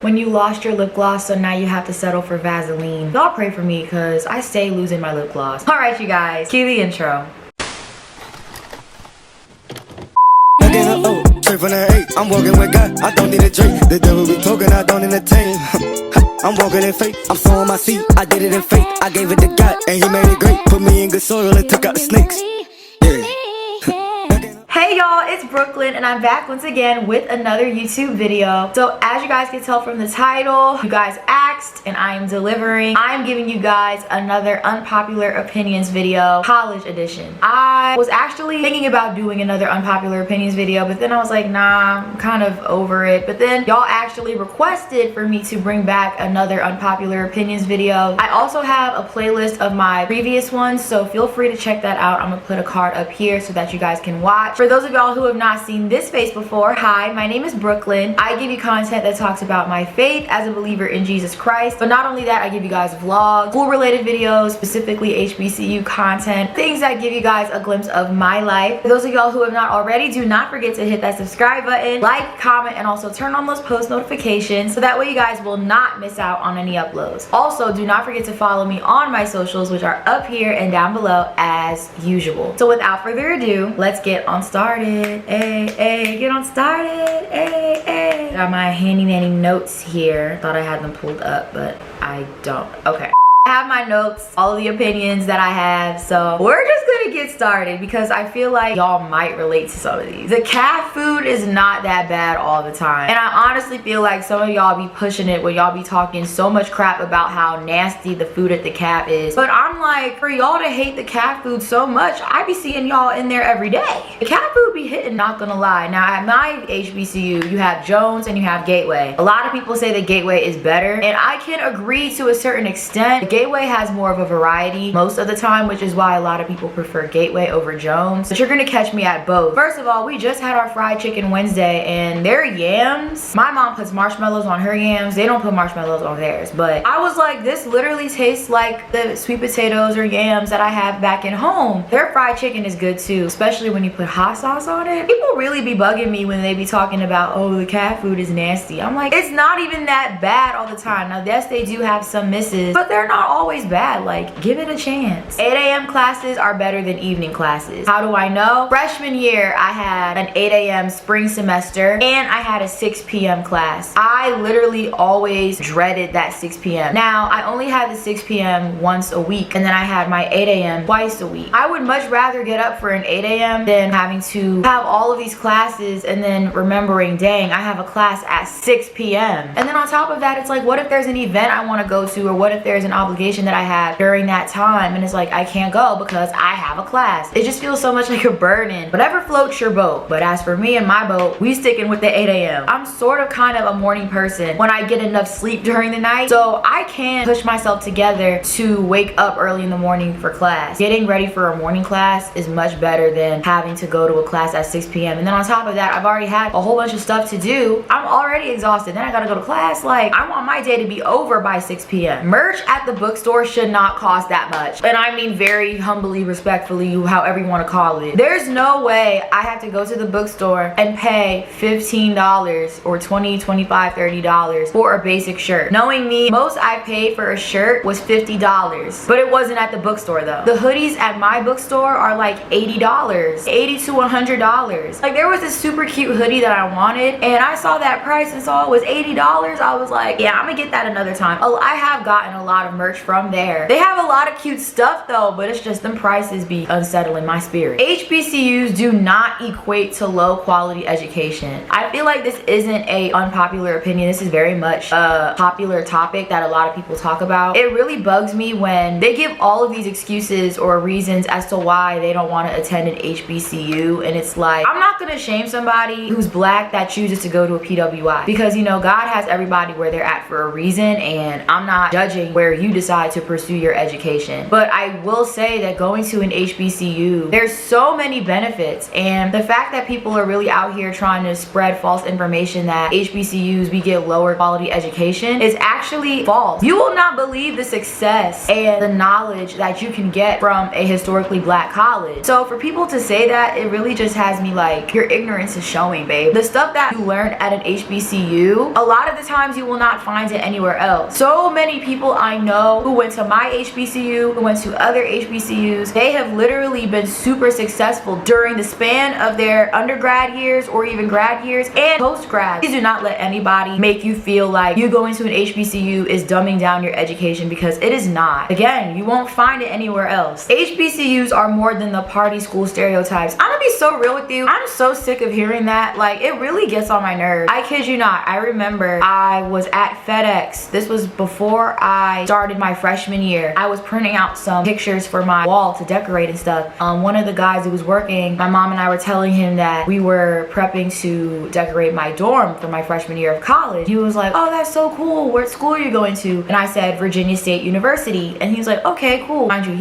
When you lost your lip gloss, so now you have to settle for Vaseline. Y'all pray for me because I stay losing my lip gloss. All right, you guys, cue the intro. Straight from the 8, I'm walking with God, I don't need a drink. The devil be talking, I don't entertain. I'm walking in faith, I'm sowing my seed, I did it in faith. I gave it to God, and he made it great. Put me in good soil and took out the snakes. Yeah. Hey y'all, it's Brooklyn and I'm back once again with another YouTube video. So as you guys can tell from the title, you guys asked and I am delivering. I'm giving you guys another unpopular opinions video, college edition. I was actually thinking about doing another unpopular opinions video, but then I was like, nah, I'm kind of over it. But then y'all actually requested for me to bring back another unpopular opinions video. I also have a playlist of my previous ones, so feel free to check that out. I'm gonna put a card up here so that you guys can watch. For those of y'all who have not seen this face before, hi, my name is Brooklyn. I give you content that talks about my faith as a believer in Jesus Christ. But not only that, I give you guys vlogs, school-related videos, specifically HBCU content, things that give you guys a glimpse of my life. For those of y'all who have not already, do not forget to hit that subscribe button, like, comment, and also turn on those post notifications so that way you guys will not miss out on any uploads. Also, do not forget to follow me on my socials, which are up here and down below as usual. So without further ado, let's get on started. Hey, get on started. Hey. Got my handy dandy notes here. Thought I had them pulled up, but I don't. Okay. I have my notes, all of the opinions that I have, so we're just gonna get started because I feel like y'all might relate to some of these. The cat food is not that bad all the time, and I honestly feel like some of y'all be pushing it when y'all be talking so much crap about how nasty the food at the Cap is. But I'm like, for y'all to hate the cat food so much, I be seeing y'all in there every day. The cat food be hitting, not gonna lie. Now at my HBCU, you have Jones and you have Gateway. A lot of people say that Gateway is better, and I can agree to a certain extent. Gateway has more of a variety most of the time, which is why a lot of people prefer Gateway over Jones. But you're gonna catch me at both. First of all, we just had our fried chicken Wednesday, and their yams, my mom puts marshmallows on her yams. They don't put marshmallows on theirs. But I was like, this literally tastes like the sweet potatoes or yams that I have back at home. Their fried chicken is good too, especially when you put hot sauce on it. People really be bugging me when they be talking about, oh, the cat food is nasty. I'm like, it's not even that bad all the time. Now, yes, they do have some misses, but they're not always bad. Like, give it a chance. 8 a.m. classes are better than evening classes. How do I know? Freshman year, I had an 8 a.m. spring semester and I had a 6 p.m. class. I literally always dreaded that 6 p.m. Now, I only had the 6 p.m. once a week, and then I had my 8 a.m. twice a week. I would much rather get up for an 8 a.m. than having to have all of these classes and then remembering, dang, I have a class at 6 p.m. And then on top of that, it's like, what if there's an event I want to go to, or what if there's an obligation that I have during that time, and it's like, I can't go because I have a class. It just feels so much like a burden. Whatever floats your boat. But as for me and my boat, we sticking with the 8 a.m. I'm sort of kind of a morning person when I get enough sleep during the night, so I can push myself together to wake up early in the morning for class. Getting ready for a morning class is much better than having to go to a class at 6 p.m. And then on top of that, I've already had a whole bunch of stuff to do. I'm already exhausted. Then I gotta go to class. Like, I want my day to be over by 6 p.m. Merch at the bookstore should not cost that much. And I mean very humbly, respectfully, however you want to call it. There's no way I have to go to the bookstore and pay $15 or $20, $25, $30 for a basic shirt. Knowing me, most I paid for a shirt was $50, but it wasn't at the bookstore though. The hoodies at my bookstore are like $80, $80 to $100. Like, there was this super cute hoodie that I wanted, and I saw that price and saw it was $80. I was like, yeah, I'm gonna get that another time. Oh, I have gotten a lot of merch from there. They have a lot of cute stuff though, but it's just them prices be unsettling my spirit. HBCUs do not equate to low quality education. I feel like this isn't a unpopular opinion. This is very much a popular topic that a lot of people talk about. It really bugs me when they give all of these excuses or reasons as to why they don't want to attend an HBCU, and it's like, I'm not gonna shame somebody who's black that chooses to go to a PWI because, you know, God has everybody where they're at for a reason, and I'm not judging where you decide to pursue your education. But I will say that going to an HBCU, there's so many benefits, and the fact that people are really out here trying to spread false information that HBCUs we get lower quality education is actually false. You will not believe the success and the knowledge that you can get from a historically black college. So for people to say that, it really just has me like, your ignorance is showing, babe. The stuff that you learn at an HBCU, a lot of the times you will not find it anywhere else. So many people I know who went to my HBCU, who went to other HBCUs, they have literally been super successful during the span of their undergrad years or even grad years and post-grad. Please do not let anybody make you feel like you going to an HBCU is dumbing down your education, because it is not. Again, you won't find it anywhere else. HBCUs are more than the party school stereotypes. I'm gonna be so real with you. I'm so sick of hearing that. Like, it really gets on my nerves. I kid you not. I remember I was at FedEx. This was before I started my freshman year. I was printing out some pictures for my wall to decorate and stuff. One of the guys who was working, my mom and I were telling him that we were prepping to decorate my dorm for my freshman year of college. He was like, oh, that's so cool. What school are you going to? And I said, Virginia State University. And he was like, okay, cool. Mind you,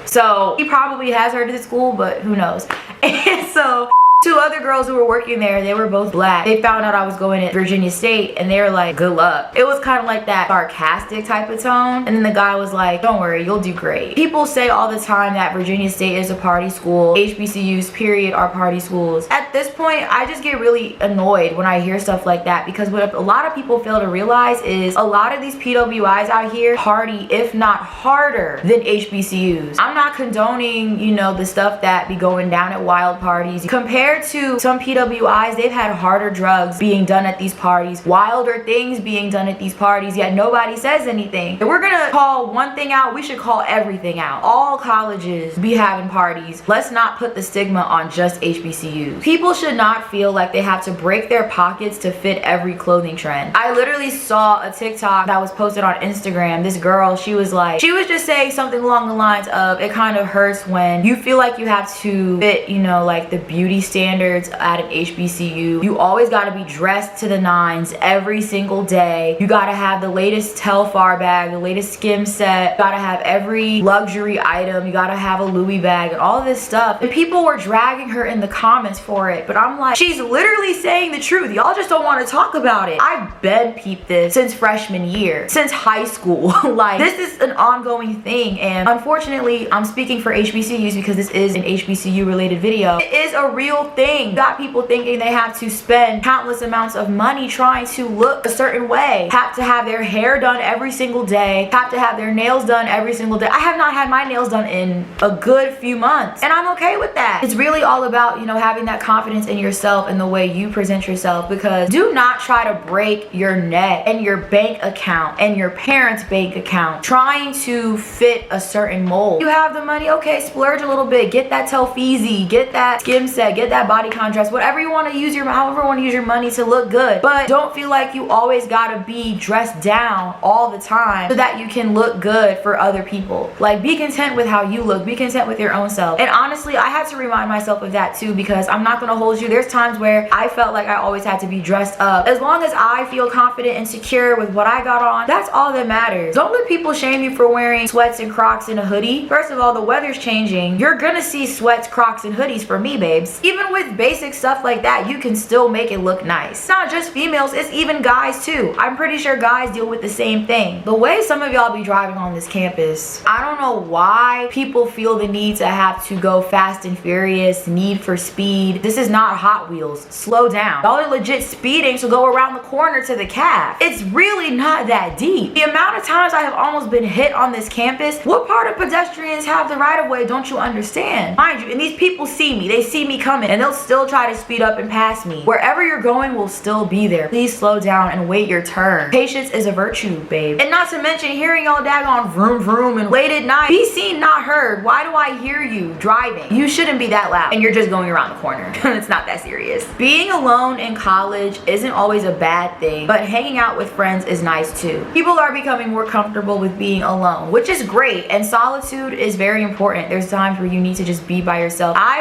so he probably has heard of the school, but who knows. And so two other girls who were working there, they were both black. They found out I was going to Virginia State and they were like, good luck. It was kind of like that sarcastic type of tone. And then the guy was like, don't worry, you'll do great. People say all the time that Virginia State is a party school. HBCUs, period, are party schools. At this point, I just get really annoyed when I hear stuff like that, because what a lot of people fail to realize is a lot of these PWIs out here party, if not harder than HBCUs. I'm not condoning, you know, the stuff that be going down at wild parties. Compared to some PWIs, they've had harder drugs being done at these parties, wilder things being done at these parties, yet nobody says anything. If we're gonna call one thing out, we should call everything out. All colleges be having parties. Let's not put the stigma on just HBCUs. People should not feel like they have to break their pockets to fit every clothing trend. I literally saw a TikTok that was posted on Instagram. This girl, she was just saying something along the lines of, it kind of hurts when you feel like you have to fit, you know, like the beauty standards at an HBCU. You always got to be dressed to the nines every single day. You got to have the latest Telfar bag, the latest skim set. You got to have every luxury item. You got to have a Louis bag and all this stuff. And people were dragging her in the comments for it. But I'm like, she's literally saying the truth. Y'all just don't want to talk about it. I've been peeped this since freshman year, since high school. Like, this is an ongoing thing. And unfortunately, I'm speaking for HBCUs because this is an HBCU related video. It is a real thing. Got people thinking they have to spend countless amounts of money trying to look a certain way, have to have their hair done every single day, have to have their nails done every single day. I have not had my nails done in a good few months, and I'm okay with that. It's really all about, you know, having that confidence in yourself and the way you present yourself, because do not try to break your neck and your bank account and your parents' bank account trying to fit a certain mold. You have the money, okay, splurge a little bit, get that Telfeezy, get that skim set, get that body contrast, whatever you want to use however you want to use your money to look good. But don't feel like you always gotta be dressed down all the time so that you can look good for other people. Like, be content with how you look, be content with your own self. And honestly, I had to remind myself of that too, because I'm not gonna hold you, there's times where I felt like I always had to be dressed up. As long as I feel confident and secure with what I got on, that's all that matters. Don't let people shame you for wearing sweats and Crocs and a hoodie. First of all, the weather's changing. You're gonna see sweats, Crocs, and hoodies from me, babes. Even with basic stuff like that, you can still make it look nice. It's not just females, it's even guys too. I'm pretty sure guys deal with the same thing. The way some of y'all be driving on this campus, I don't know why people feel the need to have to go fast and furious, need for speed. This is not Hot Wheels. Slow down. Y'all are legit speeding to go around the corner to the caf. It's really not that deep. The amount of times I have almost been hit on this campus, what part of pedestrians have the right of way don't you understand? Mind you, and these people see me, they see me coming, and they'll still try to speed up and pass me. Wherever you're going will still be there. Please slow down and wait your turn. Patience is a virtue, babe. And not to mention hearing y'all daggone vroom vroom and late at night. Be seen, not heard. Why do I hear you driving? You shouldn't be that loud and you're just going around the corner. It's not that serious. Being alone in college isn't always a bad thing, but hanging out with friends is nice too. People are becoming more comfortable with being alone, which is great, and solitude is very important. There's times where you need to just be by yourself. I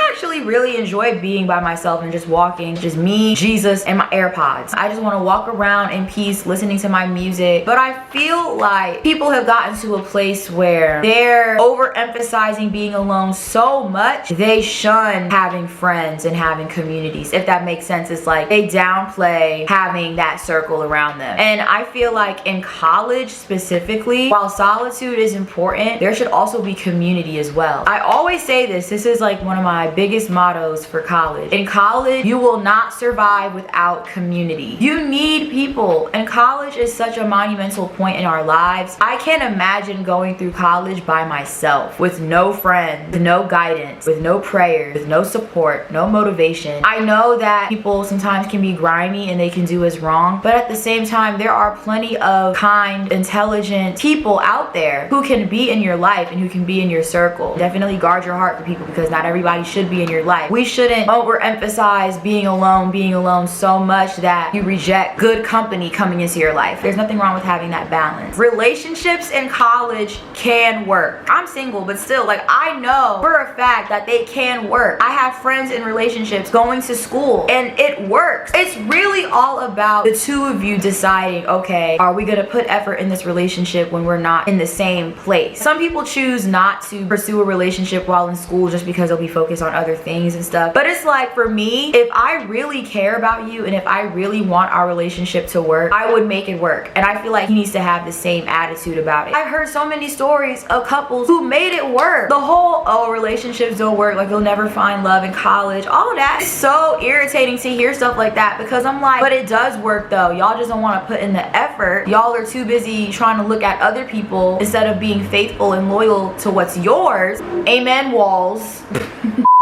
actually really really enjoy being by myself and just walking, just me, Jesus, and my AirPods. I just want to walk around in peace, listening to my music. But I feel like people have gotten to a place where they're overemphasizing being alone so much, they shun having friends and having communities. If that makes sense, it's like they downplay having that circle around them. And I feel like in college specifically, while solitude is important, there should also be community as well. I always say this is like one of my biggest mottos for college. In college, you will not survive without community. You need people, and college is such a monumental point in our lives. I can't imagine going through college by myself with no friends, with no guidance, with no prayers, with no support, no motivation. I know that people sometimes can be grimy and they can do us wrong, but at the same time, there are plenty of kind, intelligent people out there who can be in your life and who can be in your circle. Definitely guard your heart for people, because not everybody should be in your life. We shouldn't overemphasize being alone so much that you reject good company coming into your life. There's nothing wrong with having that balance. Relationships in college can work. I'm single, but still, like, I know for a fact that they can work. I have friends in relationships going to school and it works. It's really all about the two of you deciding, okay, are we gonna put effort in this relationship when we're not in the same place? Some people choose not to pursue a relationship while in school just because they'll be focused on other things and stuff. But it's like, for me, if I really care about you and if I really want our relationship to work, I would make it work. And I feel like he needs to have the same attitude about it. I've heard so many stories of couples who made it work. The whole, oh, relationships don't work, like you'll never find love in college, all of that is so irritating to hear stuff like that, because I'm like, but it does work though. Y'all just don't want to put in the effort. Y'all are too busy trying to look at other people instead of being faithful and loyal to what's yours. Amen, walls.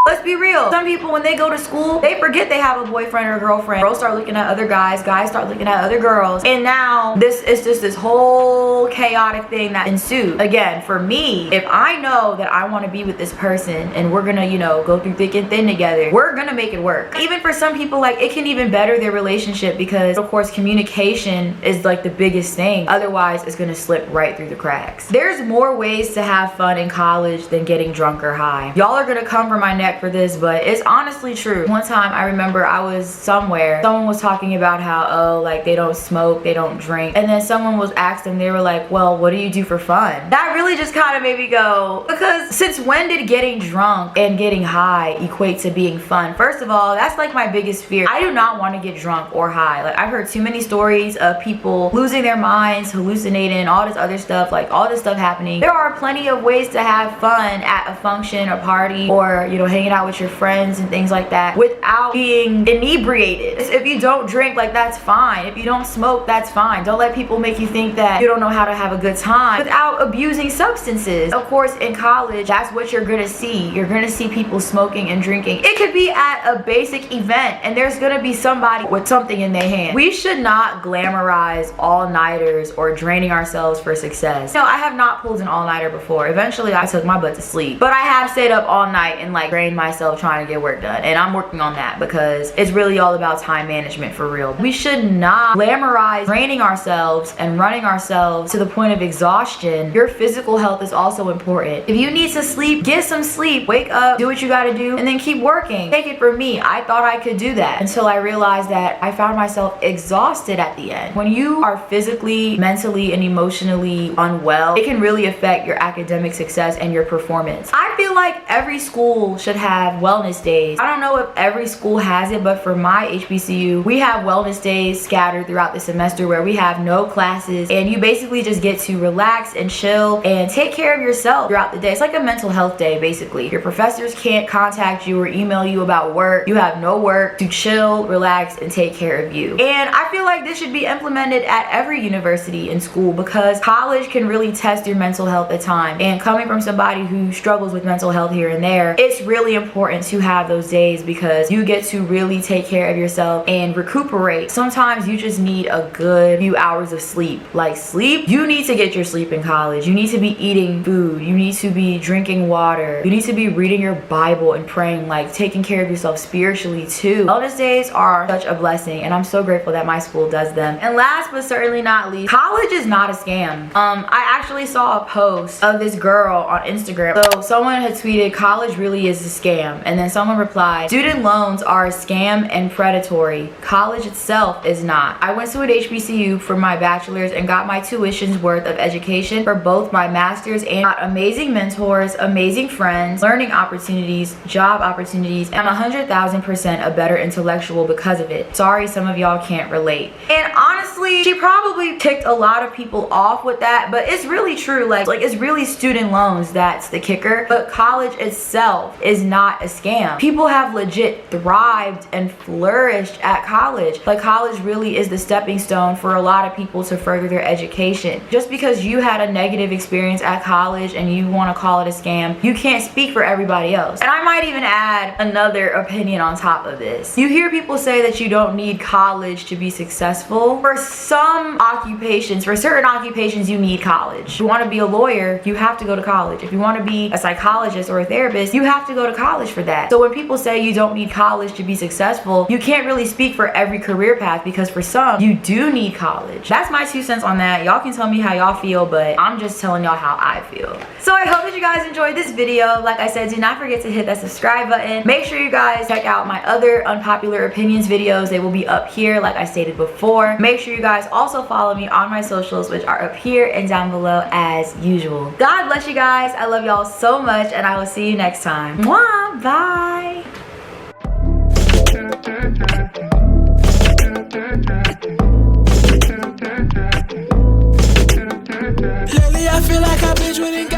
Let's be real. Some people, when they go to school, they forget they have a boyfriend or girlfriend. Girls start looking at other guys start looking at other girls. And now this is just this whole chaotic thing that ensued. Again, for me, if I know that I want to be with this person and we're gonna, you know, go through thick and thin together, we're gonna make it work. Even for some people, like, it can even better their relationship, because of course communication is like the biggest thing. Otherwise, it's gonna slip right through the cracks. There's more ways to have fun in college than getting drunk or high. Y'all are gonna come for my neck for this, but it's honestly true. One time I remember I was somewhere, someone was talking about how, oh, like, they don't smoke, they don't drink, and then someone was asked them, they were like, well, what do you do for fun? That really just kind of made me go, because since when did getting drunk and getting high equate to being fun? First of all, that's like my biggest fear. I do not want to get drunk or high. Like, I've heard too many stories of people losing their minds, hallucinating, all this other stuff, like all this stuff happening. There are plenty of ways to have fun at a function or party, or, you know, hanging out with your friends and things like that without being inebriated. If you don't drink, like, that's fine. If you don't smoke, that's fine. Don't let people make you think that you don't know how to have a good time without abusing substances. Of course, in college, that's what you're gonna see. You're gonna see people smoking and drinking. It could be at a basic event and there's gonna be somebody with something in their hand. We should not glamorize all-nighters or draining ourselves for success. No, I have not pulled an all-nighter before. Eventually, I took my butt to sleep. But I have stayed up all night and, like, drained myself trying to get work done, and I'm working on that, because it's really all about time management for real. We should not glamorize draining ourselves and running ourselves to the point of exhaustion. Your physical health is also important. If you need to sleep, get some sleep, wake up, do what you gotta do, and then keep working. Take it from me, I thought I could do that until I realized that I found myself exhausted at the end. When you are physically, mentally, and emotionally unwell, it can really affect your academic success and your performance. I feel like every school should have wellness days. I don't know if every school has it, but for my HBCU, we have wellness days scattered throughout the semester where we have no classes, and you basically just get to relax and chill and take care of yourself throughout the day. It's like a mental health day, basically. Your professors can't contact you or email you about work. You have no work to chill, relax, and take care of you. And I feel like this should be implemented at every university and school, because college can really test your mental health at times. And coming from somebody who struggles with mental health here and there, it's really important to have those days, because you get to really take care of yourself and recuperate. Sometimes you just need a good few hours of sleep. Like, sleep, you need to get your sleep in college. You need to be eating food. You need to be drinking water. You need to be reading your Bible and praying, like taking care of yourself spiritually too. Wellness days are such a blessing, and I'm so grateful that my school does them. And last but certainly not least, college is not a scam. I actually saw a post of this girl on Instagram. So someone someone had tweeted, college really is a scam. And then someone replied, student loans are a scam and predatory. College itself is not. I went to an HBCU for my bachelor's and got my tuition's worth of education for both my master's and got amazing mentors, amazing friends, learning opportunities, job opportunities, and 100,000% a better intellectual because of it. Sorry, some of y'all can't relate. And honestly, she probably ticked a lot of people off with that, but it's really true. Like it's really student loans that's the kicker, but college itself is not a scam. People have legit thrived and flourished at college. Like college really is the stepping stone for a lot of people to further their education. Just because you had a negative experience at college and you want to call it a scam, you can't speak for everybody else. And I might even add another opinion on top of this. You hear people say that you don't need college to be successful. For some occupations, for certain occupations, you need college. If you want to be a lawyer, you have to go to college. If you want to be a psychologist or a therapist, you have to go to college for that. So when people say you don't need college to be successful, you can't really speak for every career path, because for some, you do need college. That's my 2 cents on that. Y'all can tell me how y'all feel, but I'm just telling y'all how I feel. So I hope that you guys enjoyed this video. Like I said, do not forget to hit that subscribe button. Make sure you guys check out my other unpopular opinions videos. They will be up here, like I stated before. Make sure you guys also follow me on my socials, which are up here and down below as usual. God bless you guys. I love y'all so much, and I will see you next time. Mwah, bye. Lately I feel like I've been drinking.